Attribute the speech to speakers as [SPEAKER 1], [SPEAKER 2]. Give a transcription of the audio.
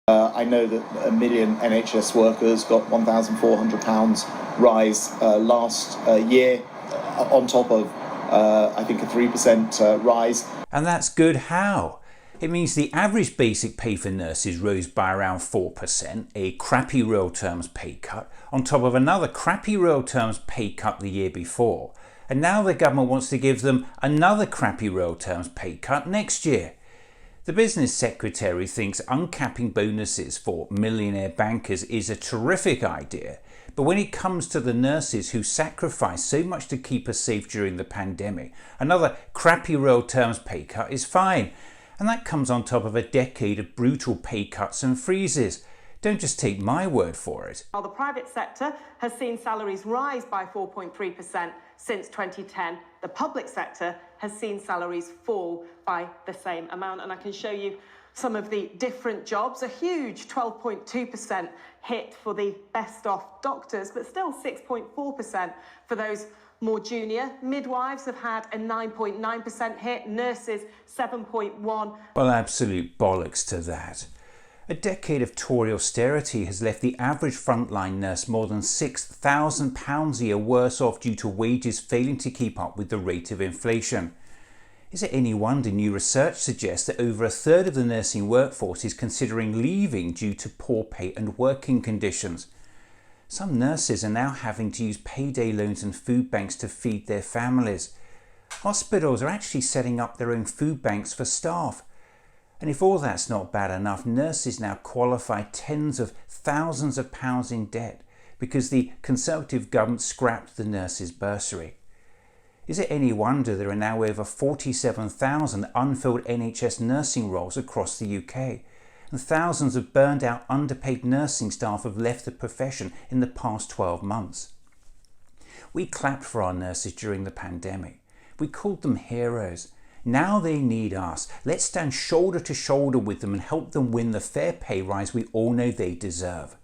[SPEAKER 1] I know that 1 million NHS workers got £1,400 rise last year, on top of, I think, a 3% rise.
[SPEAKER 2] And that's good how? It means the average basic pay for nurses rose by around 4%, a crappy real terms pay cut, on top of another crappy real terms pay cut the year before. And now the government wants to give them another crappy real terms pay cut next year. The business secretary thinks uncapping bonuses for millionaire bankers is a terrific idea, but when it comes to the nurses who sacrificed so much to keep us safe during the pandemic, another crappy real terms pay cut is fine. And that comes on top of a decade of brutal pay cuts and freezes. Don't just take my word for it.
[SPEAKER 3] While the private sector has seen salaries rise by 4.3% since 2010, the public sector has seen salaries fall by the same amount. And I can show you some of the different jobs. A huge 12.2% hit for the best off doctors, but still 6.4% for those more junior. Midwives have had a 9.9% hit, nurses 7.1%.
[SPEAKER 2] Well, absolute bollocks to that. A decade of Tory austerity has left the average frontline nurse more than £6,000 a year worse off due to wages failing to keep up with the rate of inflation. Is it any wonder new research suggests that over a third of the nursing workforce is considering leaving due to poor pay and working conditions? Some nurses are now having to use payday loans and food banks to feed their families. Hospitals are actually setting up their own food banks for staff. And if all that's not bad enough, nurses now qualify tens of thousands of pounds in debt because the Conservative government scrapped the nurses' bursary. Is it any wonder there are now over 47,000 unfilled NHS nursing roles across the UK? And thousands of burned out, underpaid nursing staff have left the profession in the past 12 months. We clapped for our nurses during the pandemic. We called them heroes. Now they need us. Let's stand shoulder to shoulder with them and help them win the fair pay rise we all know they deserve.